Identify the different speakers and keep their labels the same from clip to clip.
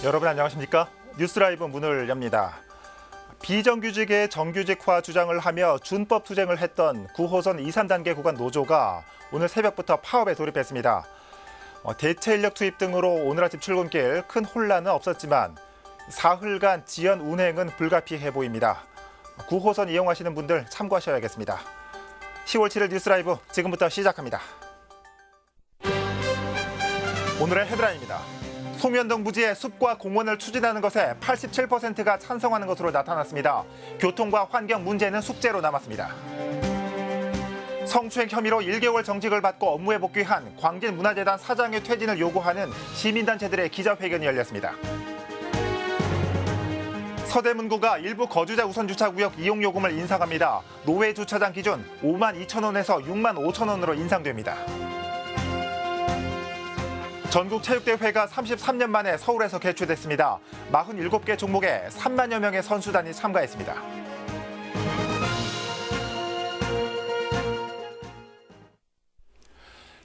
Speaker 1: 여러분 안녕하십니까? 뉴스라이브 문을 엽니다. 비정규직의 정규직화 주장을 하며 준법 투쟁을 했던 9호선 2, 3단계 구간 노조가 오늘 새벽부터 파업에 돌입했습니다. 대체 인력 투입 등으로 오늘 아침 출근길 큰 혼란은 없었지만 사흘간 지연 운행은 불가피해 보입니다. 9호선 이용하시는 분들 참고하셔야겠습니다. 10월 7일 뉴스라이브 지금부터 시작합니다. 오늘의 헤드라인입니다. 송현동 부지의 숲과 공원을 추진하는 것에 87%가 찬성하는 것으로 나타났습니다. 교통과 환경 문제는 숙제로 남았습니다. 성추행 혐의로 1개월 정직을 받고 업무에 복귀한 광진문화재단 사장의 퇴진을 요구하는 시민단체들의 기자회견이 열렸습니다. 서대문구가 일부 거주자 우선 주차구역 이용 요금을 인상합니다. 노외 주차장 기준 5만 2천 원에서 6만 5천 원으로 인상됩니다. 전국체육대회가 33년 만에 서울에서 개최됐습니다. 47개 종목에 3만여 명의 선수단이 참가했습니다.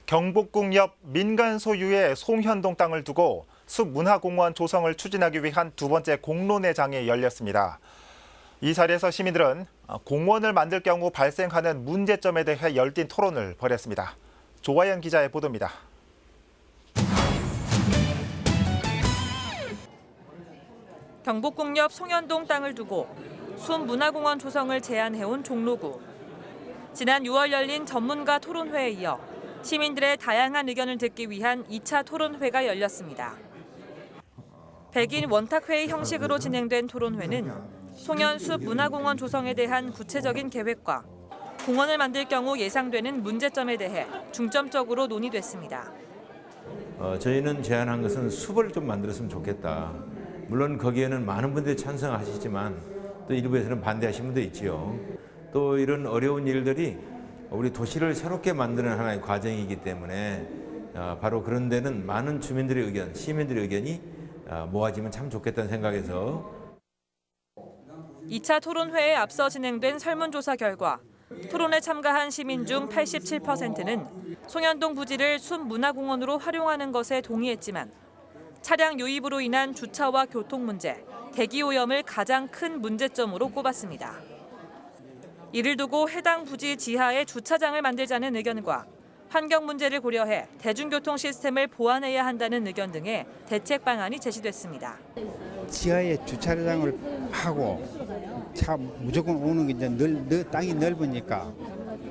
Speaker 1: 경복궁 옆 민간 소유의 송현동 땅을 두고 숲문화공원 조성을 추진하기 위한 두 번째 공론회장이 열렸습니다. 이 자리에서 시민들은 공원을 만들 경우 발생하는 문제점에 대해 열띤 토론을 벌였습니다. 조화연 기자의 보도입니다.
Speaker 2: 경복궁 옆 송현동 땅을 두고 숲문화공원 조성을 제안해온 종로구. 지난 6월 열린 전문가 토론회에 이어 시민들의 다양한 의견을 듣기 위한 2차 토론회가 열렸습니다. 백인 원탁회의 형식으로 진행된 토론회는 송현숲 문화공원 조성에 대한 구체적인 계획과 공원을 만들 경우 예상되는 문제점에 대해 중점적으로 논의됐습니다.
Speaker 3: 저희는 제안한 것은 숲을 좀 만들었으면 좋겠다. 물론 거기에는 많은 분들이 찬성하시지만 또 일부에서는 반대하시는 분도 있지요. 또 이런 어려운 일들이 우리 도시를 새롭게 만드는 하나의 과정이기 때문에 바로 그런 데는 많은 주민들의 의견, 시민들의 의견이 모아지면 참 좋겠다는 생각에서
Speaker 2: 2차 토론회에 앞서 진행된 설문조사 결과 토론에 참가한 시민 중 87%는 송현동 부지를 숲문화공원으로 활용하는 것에 동의했지만 차량 유입으로 인한 주차와 교통 문제, 대기오염을 가장 큰 문제점으로 꼽았습니다. 이를 두고 해당 부지 지하에 주차장을 만들자는 의견과 환경 문제를 고려해 대중교통 시스템을 보완해야 한다는 의견 등의 대책 방안이 제시됐습니다.
Speaker 4: 지하에 주차장을 하고 차 무조건 오는 게 이제 땅이 넓으니까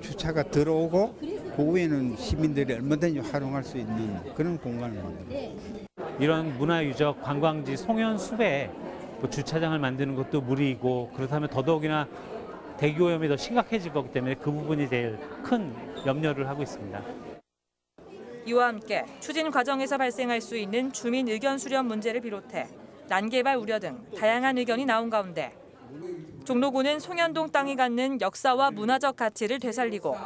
Speaker 4: 주차가 들어오고 그 위에는 시민들이 얼마든지 활용할 수 있는 그런 공간을 만듭니다.
Speaker 5: 이런 문화유적 관광지 송현숲에 주차장을 만드는 것도 무리이고 그렇다면 더더욱이나 대기오염이 더 심각해질 거기 때문에 그 부분이 제일 큰 염려를 하고 있습니다.
Speaker 2: 이와 함께 추진 과정에서 발생할 수 있는 주민 의견 수렴 문제를 비롯해 난개발 우려 등 다양한 의견이 나온 가운데 종로구는 송현동 땅이 갖는 역사와 문화적 가치를 되살리고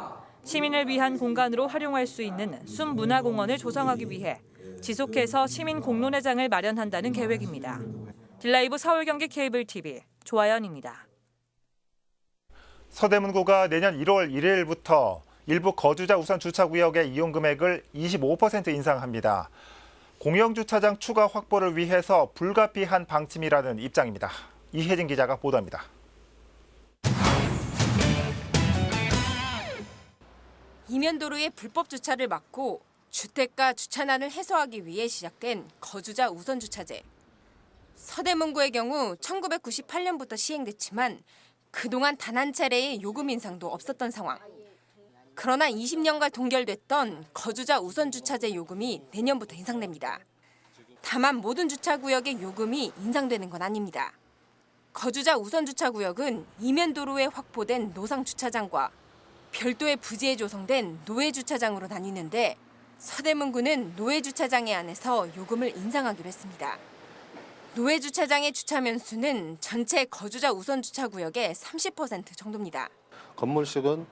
Speaker 2: 시민을 위한 공간으로 활용할 수 있는 숲문화공원을 조성하기 위해 지속해서 시민 공론회장을 마련한다는 계획입니다. 딜라이브 서울 경기 케이블 TV 조아연입니다.
Speaker 1: 서대문구가 내년 1월 1일부터 일부 거주자 우선 주차구역의 이용 금액을 25% 인상합니다. 공영주차장 추가 확보를 위해서 불가피한 방침이라는 입장입니다. 이혜진 기자가 보도합니다.
Speaker 6: 이면도로의 불법 주차를 막고 주택가 주차난을 해소하기 위해 시작된 거주자 우선 주차제. 서대문구의 경우 1998년부터 시행됐지만 그동안 단 한 차례의 요금 인상도 없었던 상황. 그러나 20년간 동결됐던 거주자 우선 주차제 요금이 내년부터 인상됩니다. 다만 모든 주차구역의 요금이 인상되는 건 아닙니다. 거주자 우선 주차구역은 이면도로에 확보된 노상 주차장과 별도의 부지에 조성된 노외 주차장으로 나뉘는데 서대문구는 노외 주차장에 한해서 요금을 인상하기로 했습니다. 노외 주차장의 주차면 수는 전체 거주자 우선 주차구역의 30% 정도입니다.
Speaker 7: 건물식은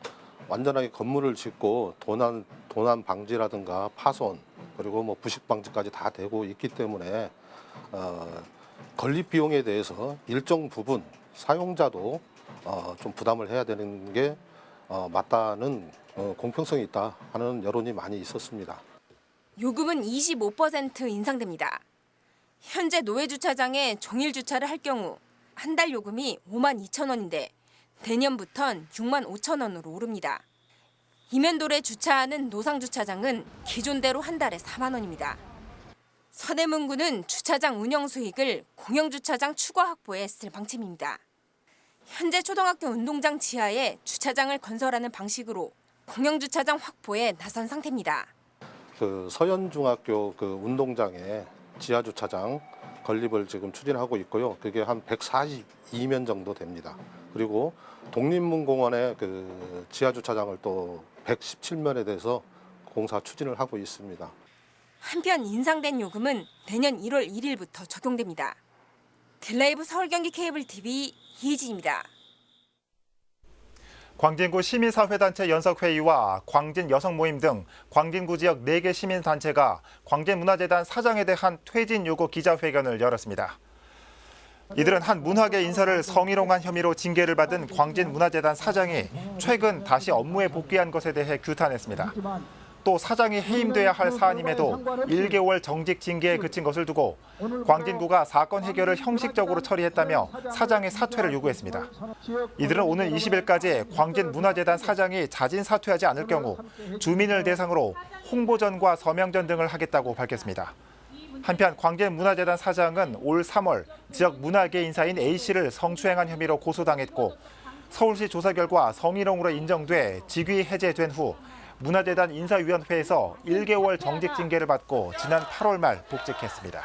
Speaker 7: 완전하게 건물을 짓고 도난 방지라든가 파손 그리고 부식 방지까지 다 되고 있기 때문에 건립 비용에 대해서 일정 부분 사용자도 좀 부담을 해야 되는 게 맞다는 공평성이 있다 하는 여론이 많이 있었습니다.
Speaker 6: 요금은 25% 인상됩니다. 현재 노회 주차장에 종일 주차를 할 경우 한 달 요금이 52,000원인데 내년부턴 65,000원으로 오릅니다. 이면도로에 주차하는 노상 주차장은 기존대로 한 달에 4만 원입니다. 서대문구는 주차장 운영 수익을 공영 주차장 추가 확보에 쓸 방침입니다. 현재 초등학교 운동장 지하에 주차장을 건설하는 방식으로 공영 주차장 확보에 나선 상태입니다.
Speaker 7: 그 서현중학교 그 운동장에 지하 주차장 건립을 지금 추진하고 있고요. 그게 한 142면 정도 됩니다. 그리고 독립문공원의 그 지하 주차장을 또 117면에 대해서 공사 추진을 하고 있습니다.
Speaker 6: 한편 인상된 요금은 내년 1월 1일부터 적용됩니다. 딜라이브 서울 경기 케이블 TV 이희진입니다.
Speaker 1: 광진구 시민사회단체 연석회의와 광진 여성모임 등 광진구 지역 4개 시민단체가 광진문화재단 사장에 대한 퇴진 요구 기자회견을 열었습니다. 이들은 한 문화계 인사를 성희롱한 혐의로 징계를 받은 광진문화재단 사장이 최근 다시 업무에 복귀한 것에 대해 규탄했습니다. 또 사장이 해임돼야 할 사안임에도 1개월 정직 징계에 그친 것을 두고 광진구가 사건 해결을 형식적으로 처리했다며 사장의 사퇴를 요구했습니다. 이들은 오늘 20일까지 광진문화재단 사장이 자진 사퇴하지 않을 경우 주민을 대상으로 홍보전과 서명전 등을 하겠다고 밝혔습니다. 한편 광진문화재단 사장은 올 3월 지역 문화계 인사인 A씨를 성추행한 혐의로 고소당했고 서울시 조사 결과 성희롱으로 인정돼 직위 해제된 후 문화재단 인사위원회에서 1개월 정직 징계를 받고 지난 8월 말 복직했습니다.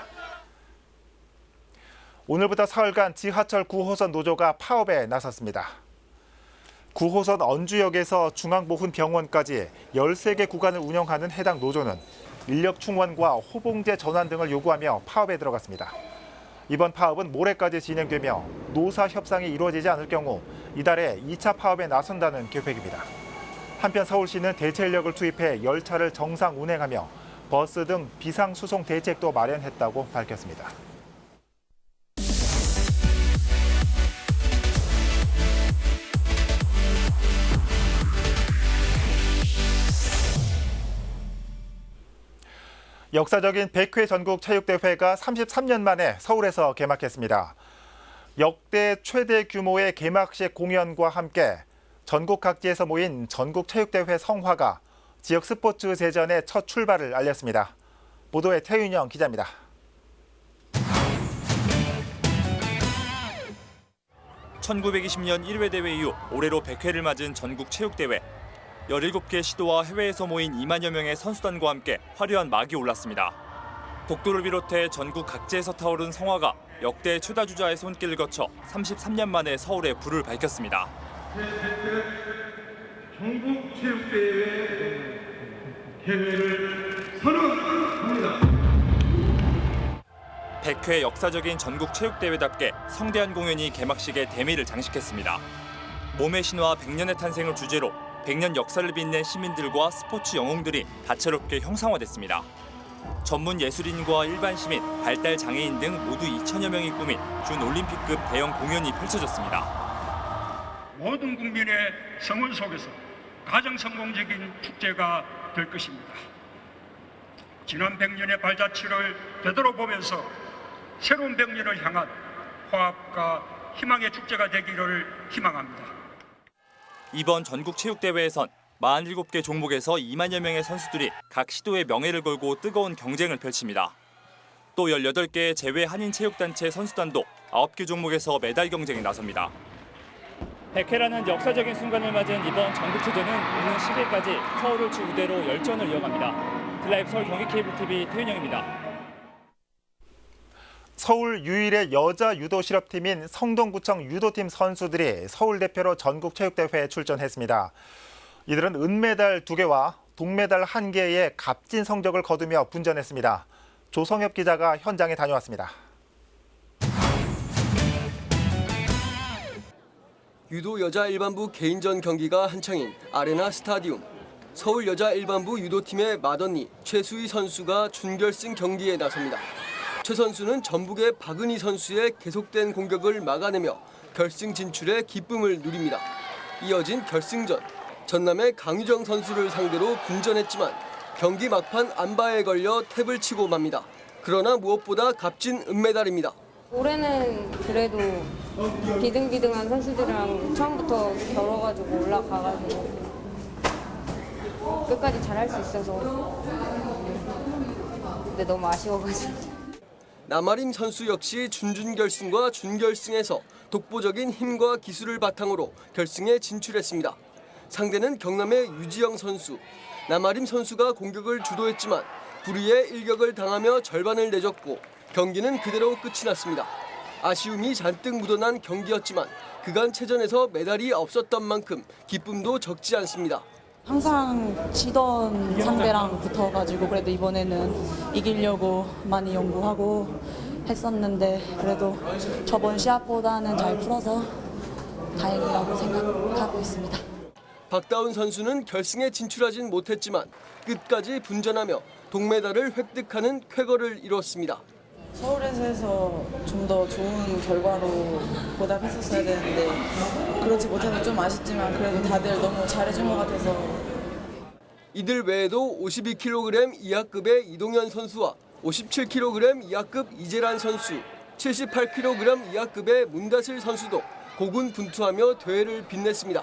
Speaker 1: 오늘부터 사흘간 지하철 9호선 노조가 파업에 나섰습니다. 9호선 언주역에서 중앙보훈병원까지 13개 구간을 운영하는 해당 노조는 인력 충원과 호봉제 전환 등을 요구하며 파업에 들어갔습니다. 이번 파업은 모레까지 진행되며 노사 협상이 이루어지지 않을 경우 이달에 2차 파업에 나선다는 계획입니다. 한편 서울시는 대체 인력을 투입해 열차를 정상 운행하며 버스 등 비상수송 대책도 마련했다고 밝혔습니다. 역사적인 100회 전국 체육대회가 33년 만에 서울에서 개막했습니다. 역대 최대 규모의 개막식 공연과 함께 전국 각지에서 모인 전국체육대회 성화가 지역 스포츠 제전의 첫 출발을 알렸습니다. 보도에 태윤영 기자입니다.
Speaker 8: (1920년) 1회 대회 이후 올해로 100회를 맞은 전국체육대회. 17개 시도와 해외에서 모인 2만여 명의 선수단과 함께 화려한 막이 올랐습니다. 독도를 비롯해 전국 각지에서 타오른 성화가 역대 최다 주자의 손길을 거쳐 33년 만에 서울에 불을 밝혔습니다.
Speaker 9: 전국체육대회 개회를 선언합니다.
Speaker 8: 100회 역사적인 전국체육대회답게 성대한 공연이 개막식의 대미를 장식했습니다. 몸의 신화 100년의 탄생을 주제로 100년 역사를 빛낸 시민들과 스포츠 영웅들이 다채롭게 형상화됐습니다. 전문 예술인과 일반 시민, 발달 장애인 등 모두 2천여 명이 꾸민 준 올림픽급 대형 공연이 펼쳐졌습니다.
Speaker 9: 모든 국민의 성원 속에서 가장 성공적인 축제가 될 것입니다. 지난 100년의 발자취를 되돌아보면서 새로운 100년을 향한 화합과 희망의 축제가 되기를 희망합니다.
Speaker 8: 이번 전국체육대회에선 47개 종목에서 2만여 명의 선수들이 각 시도의 명예를 걸고 뜨거운 경쟁을 펼칩니다. 또 18개의 제외 한인체육단체 선수단도 9개 종목에서 메달 경쟁에 나섭니다. 100회라는 역사적인 순간을 맞은 이번 전국체전은 오는 10일까지 서울을 주구대로 열전을 이어갑니다. 딜라이브 서울 경기 케이블 TV 태윤영입니다.
Speaker 1: 서울 유일의 여자 유도 실업팀인 성동구청 유도팀 선수들이 서울 대표로 전국체육대회에 출전했습니다. 이들은 은메달 2개와 동메달 1개의 값진 성적을 거두며 분전했습니다. 조성엽 기자가 현장에 다녀왔습니다.
Speaker 10: 유도 여자 일반부 개인전 경기가 한창인 아레나 스타디움. 서울 여자 일반부 유도팀의 맏언니 최수희 선수가 준결승 경기에 나섭니다. 최 선수는 전북의 박은희 선수의 계속된 공격을 막아내며 결승 진출에 기쁨을 누립니다. 이어진 결승전, 전남의 강유정 선수를 상대로 분전했지만 경기 막판 안바에 걸려 탭을 치고 맙니다. 그러나 무엇보다 값진 은메달입니다.
Speaker 11: 올해는 그래도 비등비등한 선수들이랑 처음부터 겨뤄가지고 올라가가지고 끝까지 잘할 수 있어서 근데 너무 아쉬워가지고.
Speaker 10: 남아림 선수 역시 준결승과 준결승에서 독보적인 힘과 기술을 바탕으로 결승에 진출했습니다. 상대는 경남의 유지영 선수. 남아림 선수가 공격을 주도했지만 불의의 일격을 당하며 절반을 내줬고 경기는 그대로 끝이 났습니다. 아쉬움이 잔뜩 묻어난 경기였지만 그간 체전에서 메달이 없었던 만큼 기쁨도 적지 않습니다.
Speaker 12: 항상 지던 상대랑 붙어가지고 그래도 이번에는 이기려고 많이 연구하고 했었는데 그래도 저번 시합보다는 잘 풀어서 다행이라고 생각하고 있습니다.
Speaker 10: 박다운 선수는 결승에 진출하진 못했지만 끝까지 분전하며 동메달을 획득하는 쾌거를 이뤘습니다.
Speaker 12: 서울에서 해서 좀 더 좋은 결과로 보답했었어야 되는데 그렇지 못해서 좀 아쉽지만 그래도 다들 너무 잘해준 것 같아서.
Speaker 10: 이들 외에도 52kg 이하급의 이동현 선수와 57kg 이하급 이재란 선수, 78kg 이하급의 문다슬 선수도 고군분투하며 대회를 빛냈습니다.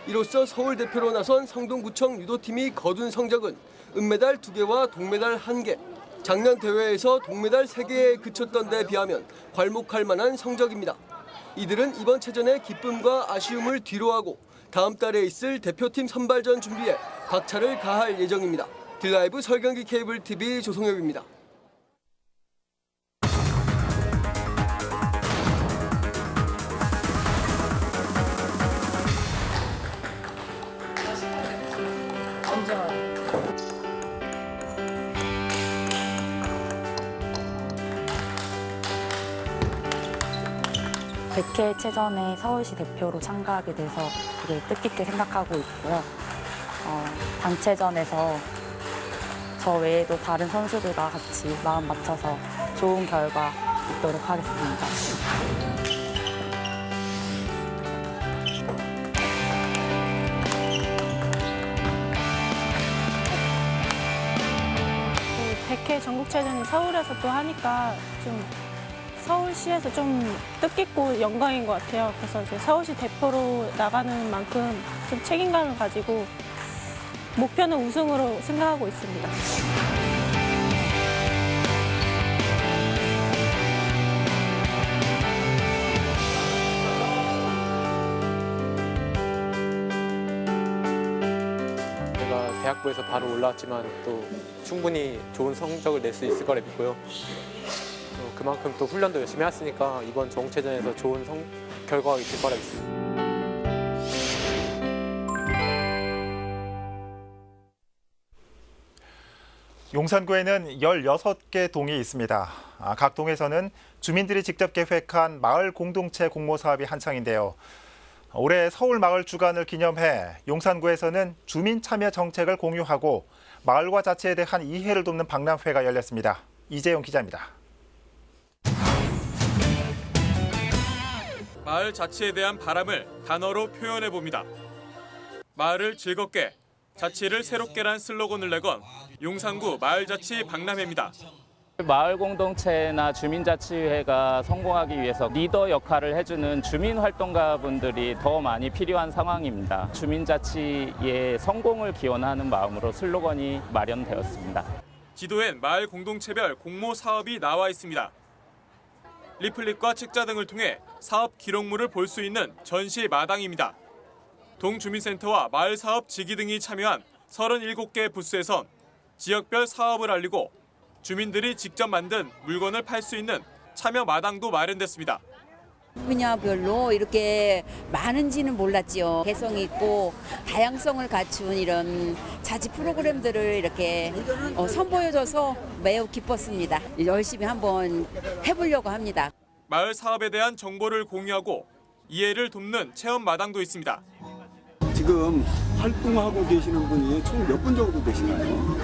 Speaker 10: 이로써 서울 대표로 나선 성동구청 유도팀이 거둔 성적은 은메달 2개와 동메달 1개. 작년 대회에서 동메달 3개에 그쳤던 데 비하면 괄목할 만한 성적입니다. 이들은 이번 체전의 기쁨과 아쉬움을 뒤로하고 다음 달에 있을 대표팀 선발전 준비에 박차를 가할 예정입니다. 딜라이브 설경기 케이블 TV 조성엽입니다.
Speaker 13: 백회 체전에 서울시 대표로 참가하게 돼서 되게 뜻깊게 생각하고 있고요. 단체전에서 저 외에도 다른 선수들과 같이 마음 맞춰서 좋은 결과 있도록 하겠습니다.
Speaker 14: 백회 전국체전이 서울에서 또 하니까 좀 서울시에서 좀 뜻깊고 영광인 것 같아요. 그래서 이제 서울시 대표로 나가는 만큼 좀 책임감을 가지고 목표는 우승으로 생각하고 있습니다.
Speaker 15: 제가 대학부에서 바로 올라왔지만 또 충분히 좋은 성적을 낼 수 있을 거라 믿고요. 그만큼 또 훈련도 열심히 했으니까 이번 전국체전에서 좋은 결과가 있을 거라 믿습니다.
Speaker 1: 용산구에는 16개 동이 있습니다. 각 동에서는 주민들이 직접 계획한 마을 공동체 공모 사업이 한창인데요. 올해 서울 마을 주간을 기념해 용산구에서는 주민 참여 정책을 공유하고 마을과 자치에 대한 이해를 돕는 박람회가 열렸습니다. 이재용 기자입니다.
Speaker 16: 마을 자치에 대한 바람을 단어로 표현해 봅니다. 마을을 즐겁게, 자치를 새롭게란 슬로건을 내건 용산구 마을자치 박람회입니다.
Speaker 17: 마을 공동체나 주민자치회가 성공하기 위해서 리더 역할을 해주는 주민활동가분들이 더 많이 필요한 상황입니다. 주민자치의 성공을 기원하는 마음으로 슬로건이 마련되었습니다.
Speaker 16: 지도엔 마을 공동체별 공모 사업이 나와 있습니다. 리플릿과 책자 등을 통해 사업 기록물을 볼 수 있는 전시 마당입니다. 동주민센터와 마을사업 지기 등이 참여한 37개 부스에선 지역별 사업을 알리고 주민들이 직접 만든 물건을 팔 수 있는 참여 마당도 마련됐습니다.
Speaker 18: 분야별로 이렇게 많은지는 몰랐지요. 개성 있고 다양성을 갖춘 이런 자치 프로그램들을 이렇게 선보여줘서 매우 기뻤습니다. 열심히 한번 해보려고 합니다.
Speaker 16: 마을 사업에 대한 정보를 공유하고 이해를 돕는 체험 마당도 있습니다.
Speaker 19: 지금 활동하고 계시는 분이 총 몇 분 정도 되시나요?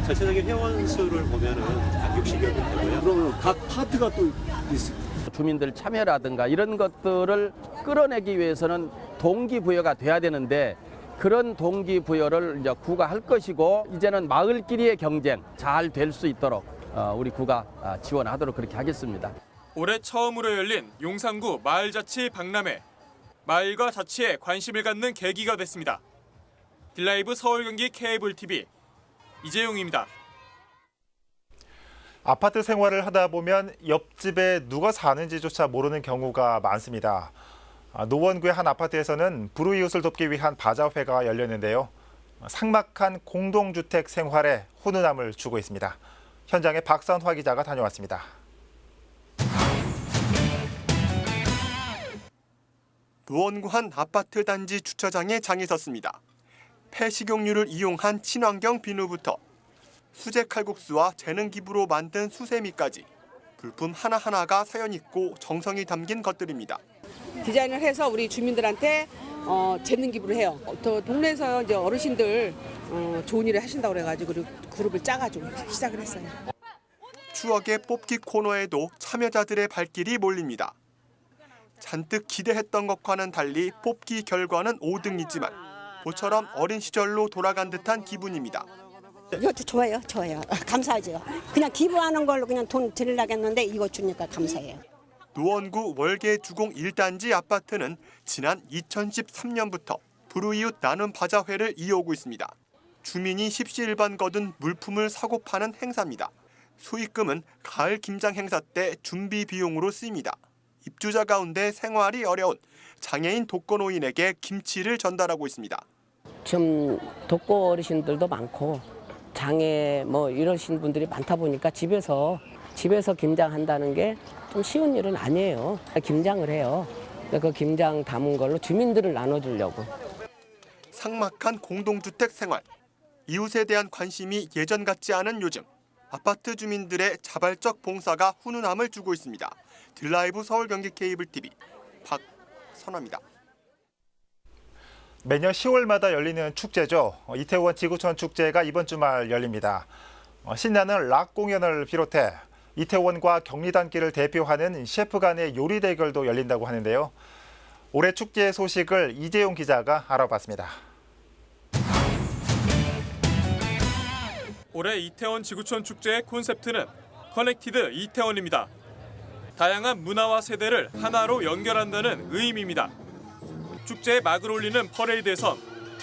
Speaker 20: 전체적인 회원 수를 보면은 한 60여 분 되고요.
Speaker 19: 그러면 각 파트가 또 있습니다.
Speaker 21: 주민들 참여라든가 이런 것들을 끌어내기 위해서는 동기부여가 돼야 되는데 그런 동기부여를 이제 구가 할 것이고 이제는 마을끼리의 경쟁 잘 될 수 있도록 우리 구가 지원하도록 그렇게 하겠습니다.
Speaker 16: 올해 처음으로 열린 용산구 마을자치 박람회. 마을과 자치에 관심을 갖는 계기가 됐습니다. 딜라이브 서울 경기 케이블 TV 이재용입니다.
Speaker 1: 아파트 생활을 하다 보면 옆집에 누가 사는지조차 모르는 경우가 많습니다. 노원구의 한 아파트에서는 불우이웃을 돕기 위한 바자회가 열렸는데요. 삭막한 공동주택 생활에 훈훈함을 주고 있습니다. 현장에 박선화 기자가 다녀왔습니다.
Speaker 3: 노원구 한 아파트 단지 주차장에 장이 섰습니다. 폐식용유를 이용한 친환경 비누부터 수제 칼국수와 재능 기부로 만든 수세미까지 불품 하나하나가 사연 있고 정성이 담긴 것들입니다.
Speaker 22: 디자인을 해서 우리 주민들한테 재능 기부를 해요. 또 동네에서 이제 어르신들 좋은 일을 하신다고 그래가지고 그룹을 짜가지고 시작을 했어요.
Speaker 3: 추억의 뽑기 코너에도 참여자들의 발길이 몰립니다. 잔뜩 기대했던 것과는 달리 뽑기 결과는 5등이지만 모처럼 어린 시절로 돌아간 듯한 기분입니다.
Speaker 23: 이것도 좋아요. 감사하죠. 그냥 기부하는 걸로 그냥 돈 드리려고 했는데 이거 주니까 감사해요.
Speaker 3: 노원구 월계 주공 1단지 아파트는 지난 2013년부터 불우이웃 나눔 바자회를 이어오고 있습니다. 주민이 십시일반 거둔 물품을 사고 파는 행사입니다. 수익금은 가을 김장 행사 때 준비 비용으로 쓰입니다. 입주자 가운데 생활이 어려운 장애인 독거노인에게 김치를 전달하고 있습니다.
Speaker 24: 지금 독거 어르신들도 많고 장애 이러신 분들이 많다 보니까 집에서 김장한다는 게 좀 쉬운 일은 아니에요. 김장을 해요. 그 김장 담은 걸로 주민들을 나눠주려고.
Speaker 3: 삭막한 공동주택 생활, 이웃에 대한 관심이 예전 같지 않은 요즘. 아파트 주민들의 자발적 봉사가 훈훈함을 주고 있습니다. 딜라이브 서울 경기 케이블 TV 박선화입니다.
Speaker 1: 매년 10월마다 열리는 축제죠. 이태원 지구촌 축제가 이번 주말 열립니다. 신나는 락 공연을 비롯해 이태원과 경리단길을 대표하는 셰프 간의 요리 대결도 열린다고 하는데요. 올해 축제 소식을 이재용 기자가 알아봤습니다.
Speaker 16: 올해 이태원 지구촌 축제의 콘셉트는 커넥티드 이태원입니다. 다양한 문화와 세대를 하나로 연결한다는 의미입니다. 축제에 막을 올리는 퍼레이드에선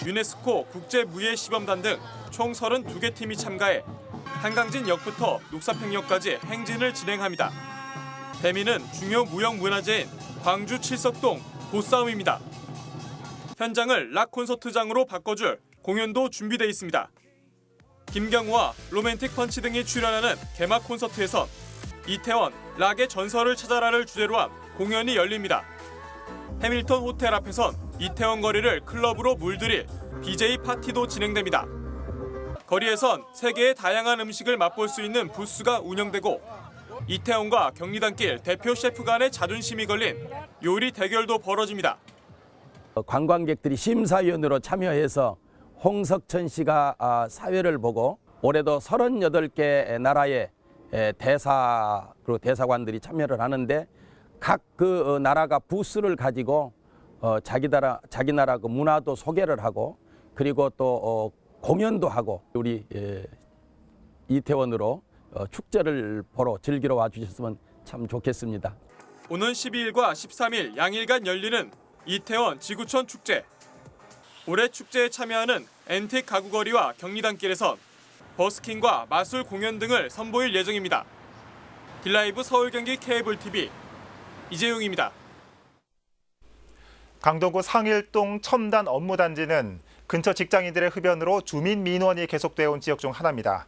Speaker 16: 유네스코 국제무예시범단 등 총 32개 팀이 참가해 한강진역부터 녹사평역까지 행진을 진행합니다. 대미는 중요 무형문화재인 광주 칠석동 보싸움입니다. 현장을 락 콘서트장으로 바꿔줄 공연도 준비돼 있습니다. 김경우와 로맨틱 펀치 등이 출연하는 개막 콘서트에선 이태원 락의 전설을 찾아라를 주제로 한 공연이 열립니다. 해밀턴 호텔 앞에선 이태원 거리를 클럽으로 물들일 BJ 파티도 진행됩니다. 거리에선 세계의 다양한 음식을 맛볼 수 있는 부스가 운영되고 이태원과 경리단길 대표 셰프 간의 자존심이 걸린 요리 대결도 벌어집니다.
Speaker 21: 관광객들이 심사위원으로 참여해서 홍석천 씨가 사회를 보고 올해도 38개 나라의 대사 그리고 대사관들이 참여를 하는데 각 그 나라가 부스를 가지고 자기 나라 그 문화도 소개를 하고 그리고 또 공연도 하고 우리 이태원으로 축제를 보러 즐기러 와주셨으면 참 좋겠습니다.
Speaker 16: 오는 12일과 13일 양일간 열리는 이태원 지구촌 축제. 올해 축제에 참여하는 앤틱 가구거리와 경리단길에선 버스킹과 마술 공연 등을 선보일 예정입니다. 딜라이브 서울 경기 케이블 TV 이재용입니다.
Speaker 1: 강동구 상일동 첨단 업무단지는 근처 직장인들의 흡연으로 주민 민원이 계속되어 온 지역 중 하나입니다.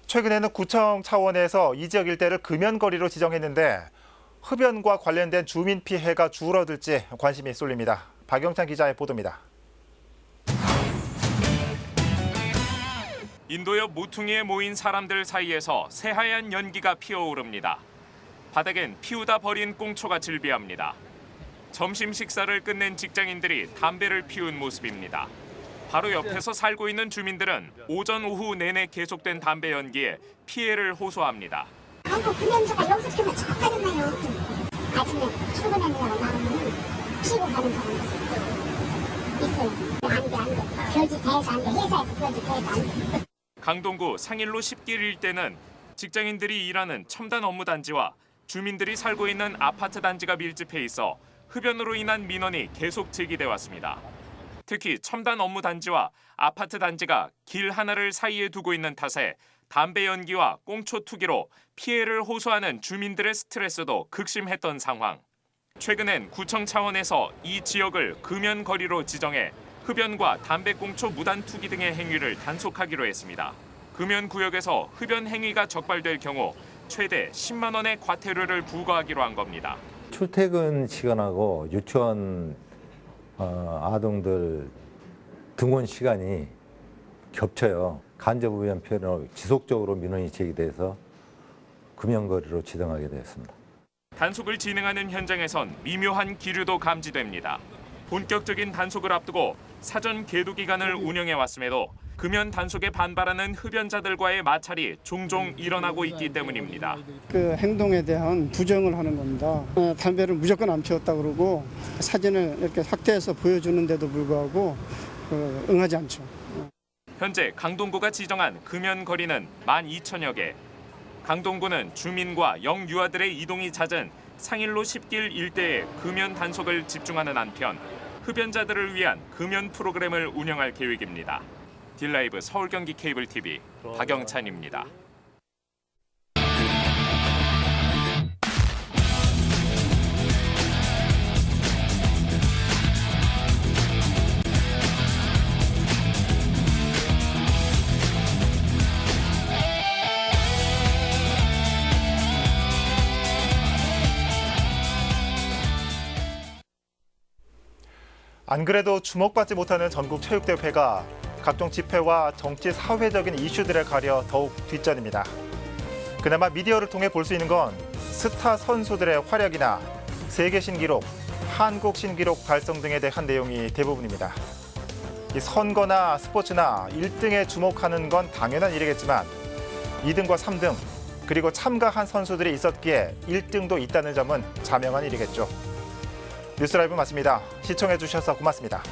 Speaker 1: 최근에는 구청 차원에서 이 지역 일대를 금연거리로 지정했는데 흡연과 관련된 주민 피해가 줄어들지 관심이 쏠립니다. 박영찬 기자의 보도입니다.
Speaker 25: 인도 옆 모퉁이에 모인 사람들 사이에서 새하얀 연기가 피어오릅니다. 바닥엔 피우다 버린 꽁초가 즐비합니다. 점심 식사를 끝낸 직장인들이 담배를 피운 모습입니다. 바로 옆에서 살고 있는 주민들은 오전 오후 내내 계속된 담배 연기에 피해를 호소합니다.
Speaker 26: 아이고 흡연자가 여기서 피면 착하겠네요. 아침에 출근하느라고 나오면 피고 가는 사람들 있어요. 안 돼. 별짓 다 해서 안 돼. 회사에서 별짓 다 해서 안 돼.
Speaker 25: 강동구 상일로 10길 일대는 직장인들이 일하는 첨단 업무 단지와 주민들이 살고 있는 아파트 단지가 밀집해 있어 흡연으로 인한 민원이 계속 제기돼 왔습니다. 특히 첨단 업무 단지와 아파트 단지가 길 하나를 사이에 두고 있는 탓에 담배 연기와 꽁초 투기로 피해를 호소하는 주민들의 스트레스도 극심했던 상황. 최근엔 구청 차원에서 이 지역을 금연거리로 지정해 흡연과 담배꽁초 무단 투기 등의 행위를 단속하기로 했습니다. 금연구역에서 흡연 행위가 적발될 경우 최대 10만 원의 과태료를 부과하기로 한 겁니다.
Speaker 2: 출퇴근 시간하고 유치원 아동들 등원 시간이 겹쳐요. 간접흡연 피해로 지속적으로 민원이 제기돼서 금연거리로 지정하게 되었습니다.
Speaker 25: 단속을 진행하는 현장에선 미묘한 기류도 감지됩니다. 본격적인 단속을 앞두고 사전 계도 기간을 운영해 왔음에도 금연 단속에 반발하는 흡연자들과의 마찰이 종종 일어나고 있기 때문입니다.
Speaker 4: 그 행동에 대한 부정을 하는 겁니다. 담배를 무조건 안 피웠다 그러고 사진을 이렇게 확대해서 보여주는데도 불구하고 응하지 않죠.
Speaker 25: 현재 강동구가 지정한 금연 거리는 12,000여 개. 강동구는 주민과 영유아들의 이동이 잦은 상일로 10길 일대에 금연 단속을 집중하는 한편 흡연자들을 위한 금연 프로그램을 운영할 계획입니다. 딜라이브 서울 경기 케이블 TV 박영찬입니다.
Speaker 1: 안 그래도 주목받지 못하는 전국체육대회가 각종 집회와 정치 사회적인 이슈들을 가려 더욱 뒷전입니다. 그나마 미디어를 통해 볼 수 있는 건 스타 선수들의 활약이나 세계 신기록, 한국 신기록 달성 등에 대한 내용이 대부분입니다. 이 선거나 스포츠나 1등에 주목하는 건 당연한 일이겠지만 2등과 3등 그리고 참가한 선수들이 있었기에 1등도 있다는 점은 자명한 일이겠죠. 뉴스라이브 마칩니다. 시청해 주셔서 고맙습니다.